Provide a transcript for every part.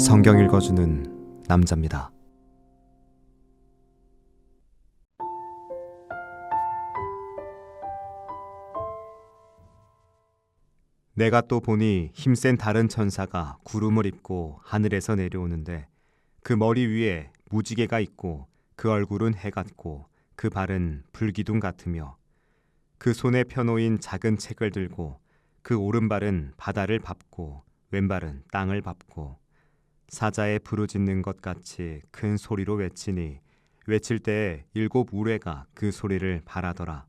성경 읽어주는 남자입니다. 내가 또 보니 힘센 다른 천사가 구름을 입고 하늘에서 내려오는데 그 머리 위에 무지개가 있고 그 얼굴은 해 같고 그 발은 불기둥 같으며 그 손에 펴놓인 작은 책을 들고 그 오른발은 바다를 밟고 왼발은 땅을 밟고 사자의 부르짖는 것 같이 큰 소리로 외치니 외칠 때에 7 우레가 그 소리를 발하더라.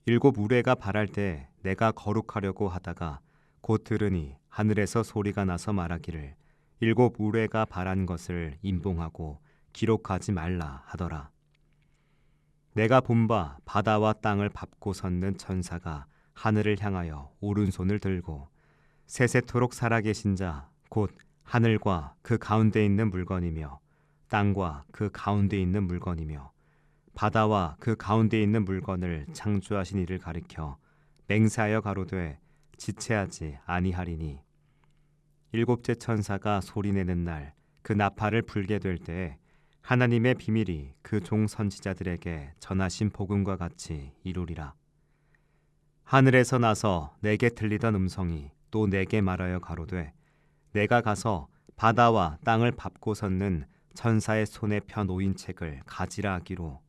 7 우레가 발할 때 내가 거룩하려고 하다가 곧 들으니 하늘에서 소리가 나서 말하기를 7 우레가 발한 것을 임봉하고 기록하지 말라 하더라. 내가 본 바 바다와 땅을 밟고 섰는 천사가 하늘을 향하여 오른손을 들고 세세토록 살아계신 자 곧 하늘과 그 가운데 있는 물건이며 땅과 그 가운데 있는 물건이며 바다와 그 가운데 있는 물건을 창조하신 이를 가리켜 맹세하여 가로되 지체하지 아니하리니 7째 천사가 소리내는 날 그 나팔을 불게 될 때에 하나님의 비밀이 그 종 선지자들에게 전하신 복음과 같이 이루리라. 하늘에서 나서 내게 들리던 음성이 또 내게 말하여 가로되 내가 가서 바다와 땅을 밟고 섰는 천사의 손에 펴 놓인 책을 가지라 하기로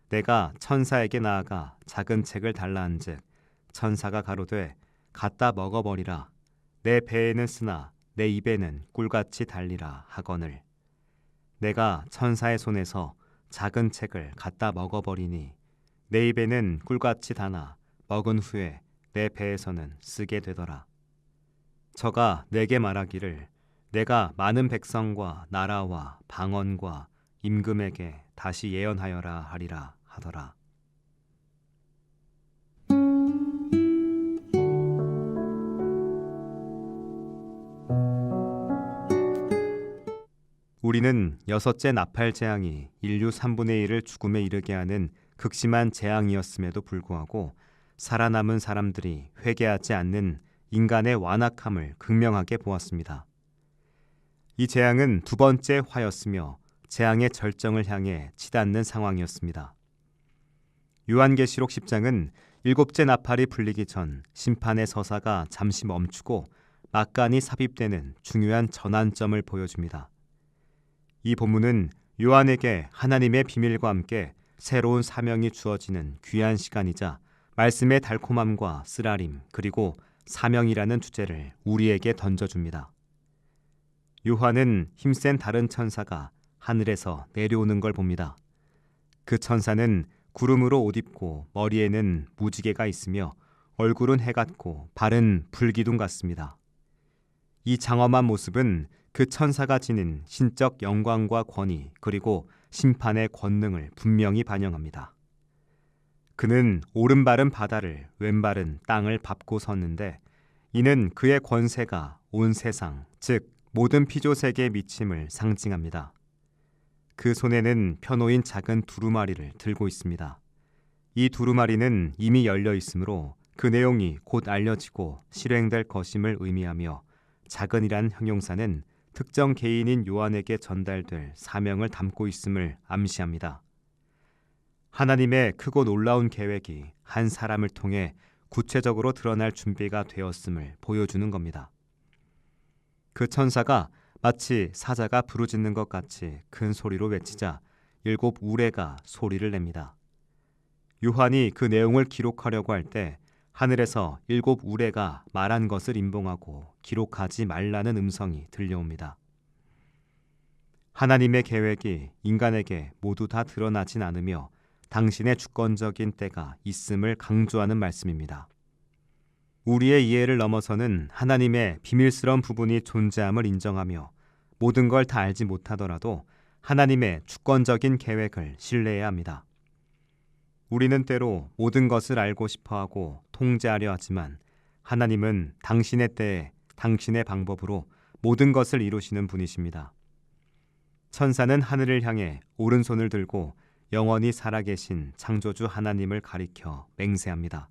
내가 천사에게 나아가 작은 책을 달라 한즉 천사가 가로되 갖다 먹어버리라. 내 배에는 쓰나 내 입에는 꿀같이 달리라 하거늘 내가 천사의 손에서 작은 책을 갖다 먹어버리니 내 입에는 꿀같이 다나 먹은 후에 내 배에서는 쓰게 되더라. 저가 내게 말하기를 내가 많은 백성과 나라와 방언과 임금에게 다시 예언하여라 하리라 하더라. 우리는 6째 나팔 재앙이 인류 3분의 1을 죽음에 이르게 하는 극심한 재앙이었음에도 불구하고 살아남은 사람들이 회개하지 않는 인간의 완악함을 극명하게 보았습니다. 이 재앙은 2번째 화였으며 재앙의 절정을 향해 치닫는 상황이었습니다. 요한계시록 10장은 7째 나팔이 불리기 전 심판의 서사가 잠시 멈추고 막간이 삽입되는 중요한 전환점을 보여줍니다. 이 본문은 요한에게 하나님의 비밀과 함께 새로운 사명이 주어지는 귀한 시간이자 말씀의 달콤함과 쓰라림 그리고 사명이라는 주제를 우리에게 던져줍니다. 요한은 힘센 다른 천사가 하늘에서 내려오는 걸 봅니다. 그 천사는 구름으로 옷 입고 머리에는 무지개가 있으며 얼굴은 해 같고 발은 불기둥 같습니다. 이 장엄한 모습은 그 천사가 지닌 신적 영광과 권위 그리고 심판의 권능을 분명히 반영합니다. 그는 오른발은 바다를 왼발은 땅을 밟고 섰는데 이는 그의 권세가 온 세상 즉 모든 피조세계에 미침을 상징합니다. 그 손에는 펴놓인 작은 두루마리를 들고 있습니다. 이 두루마리는 이미 열려 있으므로 그 내용이 곧 알려지고 실행될 것임을 의미하며 작은이란 형용사는 특정 개인인 요한에게 전달될 사명을 담고 있음을 암시합니다. 하나님의 크고 놀라운 계획이 한 사람을 통해 구체적으로 드러날 준비가 되었음을 보여주는 겁니다. 그 천사가 마치 사자가 부르짖는 것 같이 큰 소리로 외치자 7 우레가 소리를 냅니다. 요한이 그 내용을 기록하려고 할 때 하늘에서 7 우레가 말한 것을 임봉하고 기록하지 말라는 음성이 들려옵니다. 하나님의 계획이 인간에게 모두 다 드러나진 않으며 당신의 주권적인 때가 있음을 강조하는 말씀입니다. 우리의 이해를 넘어서는 하나님의 비밀스러운 부분이 존재함을 인정하며 모든 걸 다 알지 못하더라도 하나님의 주권적인 계획을 신뢰해야 합니다. 우리는 때로 모든 것을 알고 싶어하고 통제하려 하지만 하나님은 당신의 때에 당신의 방법으로 모든 것을 이루시는 분이십니다. 천사는 하늘을 향해 오른손을 들고 영원히 살아계신 창조주 하나님을 가리켜 맹세합니다.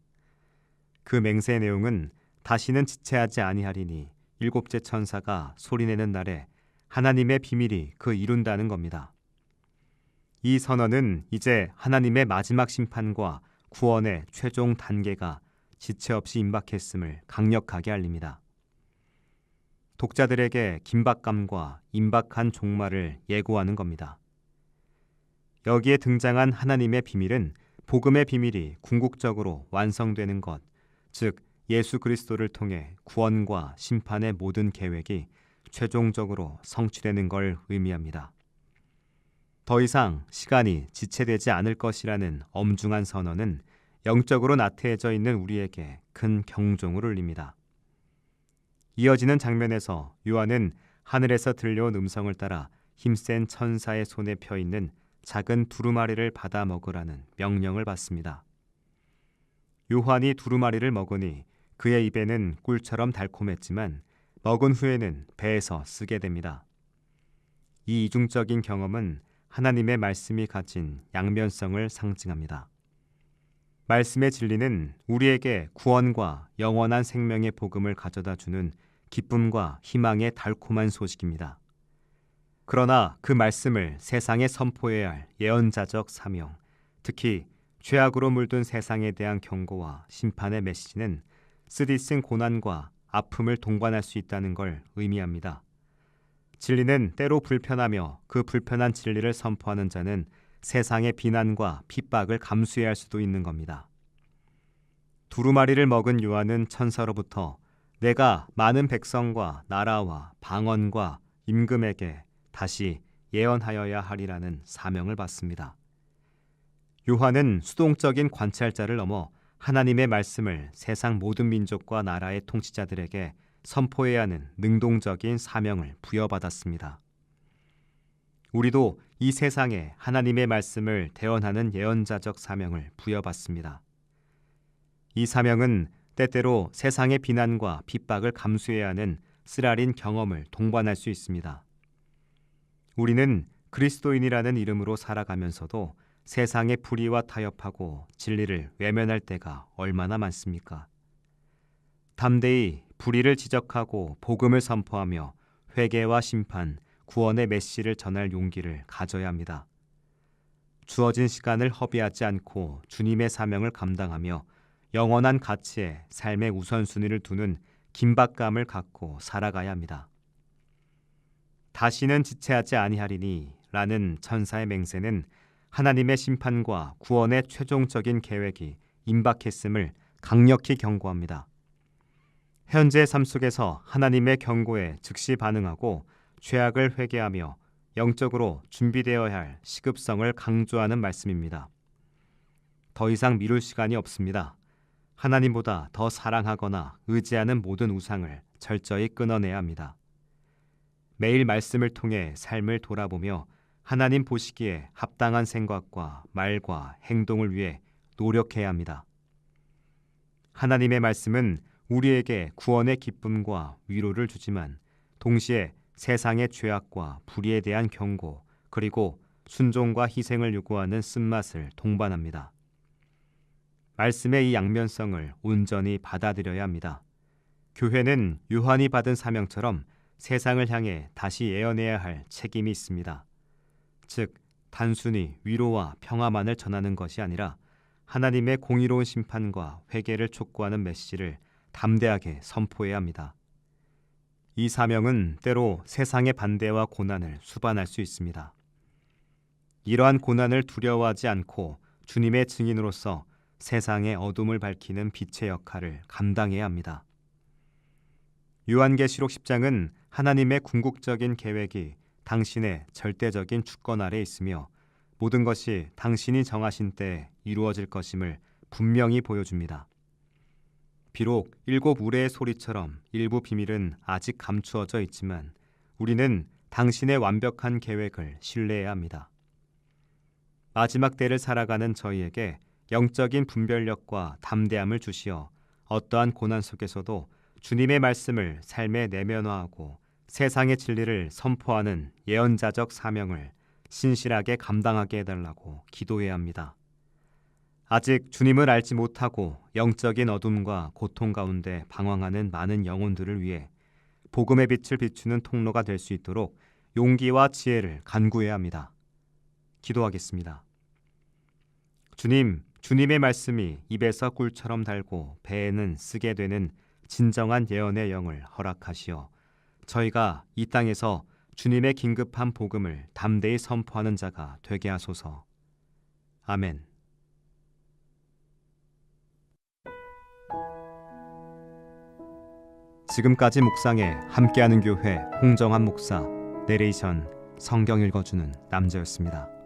그 맹세의 내용은 다시는 지체하지 아니하리니 일곱째 천사가 소리내는 날에 하나님의 비밀이 그 이룬다는 겁니다. 이 선언은 이제 하나님의 마지막 심판과 구원의 최종 단계가 지체 없이 임박했음을 강력하게 알립니다. 독자들에게 긴박감과 임박한 종말을 예고하는 겁니다. 여기에 등장한 하나님의 비밀은 복음의 비밀이 궁극적으로 완성되는 것, 즉 예수 그리스도를 통해 구원과 심판의 모든 계획이 최종적으로 성취되는 걸 의미합니다. 더 이상 시간이 지체되지 않을 것이라는 엄중한 선언은 영적으로 나태해져 있는 우리에게 큰 경종을 울립니다. 이어지는 장면에서 요한은 하늘에서 들려온 음성을 따라 힘센 천사의 손에 펴 있는 작은 두루마리를 받아 먹으라는 명령을 받습니다. 요한이 두루마리를 먹으니 그의 입에는 꿀처럼 달콤했지만 먹은 후에는 배에서 쓰게 됩니다. 이 이중적인 경험은 하나님의 말씀이 가진 양면성을 상징합니다. 말씀의 진리는 우리에게 구원과 영원한 생명의 복음을 가져다 주는 기쁨과 희망의 달콤한 소식입니다. 그러나 그 말씀을 세상에 선포해야 할 예언자적 사명, 특히 죄악으로 물든 세상에 대한 경고와 심판의 메시지는 쓰디쓴 고난과 아픔을 동반할 수 있다는 걸 의미합니다. 진리는 때로 불편하며 그 불편한 진리를 선포하는 자는 세상의 비난과 핍박을 감수해야 할 수도 있는 겁니다. 두루마리를 먹은 요한은 천사로부터 내가 많은 백성과 나라와 방언과 임금에게 다시 예언하여야 하리라는 사명을 받습니다. 요한은 수동적인 관찰자를 넘어 하나님의 말씀을 세상 모든 민족과 나라의 통치자들에게 선포해야 하는 능동적인 사명을 부여받았습니다. 우리도 이 세상에 하나님의 말씀을 대언하는 예언자적 사명을 부여받습니다. 이 사명은 때때로 세상의 비난과 핍박을 감수해야 하는 쓰라린 경험을 동반할 수 있습니다. 우리는 그리스도인이라는 이름으로 살아가면서도 세상의 불의와 타협하고 진리를 외면할 때가 얼마나 많습니까? 담대히 불의를 지적하고 복음을 선포하며 회개와 심판, 구원의 메시지를 전할 용기를 가져야 합니다. 주어진 시간을 허비하지 않고 주님의 사명을 감당하며 영원한 가치에 삶의 우선순위를 두는 긴박감을 갖고 살아가야 합니다. 다시는 지체하지 아니하리니 라는 천사의 맹세는 하나님의 심판과 구원의 최종적인 계획이 임박했음을 강력히 경고합니다. 현재의 삶 속에서 하나님의 경고에 즉시 반응하고 죄악을 회개하며 영적으로 준비되어야 할 시급성을 강조하는 말씀입니다. 더 이상 미룰 시간이 없습니다. 하나님보다 더 사랑하거나 의지하는 모든 우상을 철저히 끊어내야 합니다. 매일 말씀을 통해 삶을 돌아보며 하나님 보시기에 합당한 생각과 말과 행동을 위해 노력해야 합니다. 하나님의 말씀은 우리에게 구원의 기쁨과 위로를 주지만 동시에 세상의 죄악과 불의에 대한 경고 그리고 순종과 희생을 요구하는 쓴맛을 동반합니다. 말씀의 이 양면성을 온전히 받아들여야 합니다. 교회는 요한이 받은 사명처럼 세상을 향해 다시 예언해야 할 책임이 있습니다. 즉, 단순히 위로와 평화만을 전하는 것이 아니라 하나님의 공의로운 심판과 회개를 촉구하는 메시지를 담대하게 선포해야 합니다. 이 사명은 때로 세상의 반대와 고난을 수반할 수 있습니다. 이러한 고난을 두려워하지 않고 주님의 증인으로서 세상의 어둠을 밝히는 빛의 역할을 감당해야 합니다. 요한계시록 10장은 하나님의 궁극적인 계획이 당신의 절대적인 주권 아래 있으며 모든 것이 당신이 정하신 때에 이루어질 것임을 분명히 보여줍니다. 비록 일곱 우레의 소리처럼 일부 비밀은 아직 감추어져 있지만 우리는 당신의 완벽한 계획을 신뢰해야 합니다. 마지막 때를 살아가는 저희에게 영적인 분별력과 담대함을 주시어 어떠한 고난 속에서도 주님의 말씀을 삶에 내면화하고 세상의 진리를 선포하는 예언자적 사명을 신실하게 감당하게 해달라고 기도해야 합니다. 아직 주님을 알지 못하고 영적인 어둠과 고통 가운데 방황하는 많은 영혼들을 위해 복음의 빛을 비추는 통로가 될 수 있도록 용기와 지혜를 간구해야 합니다. 기도하겠습니다. 주님, 주님의 말씀이 입에서 꿀처럼 달고 배에는 쓰게 되는 진정한 예언의 영을 허락하시어 저희가 이 땅에서 주님의 긴급한 복음을 담대히 선포하는 자가 되게 하소서. 아멘. 지금까지 묵상에 함께하는 교회 홍정한 목사, 내레이션 성경 읽어주는 남자였습니다.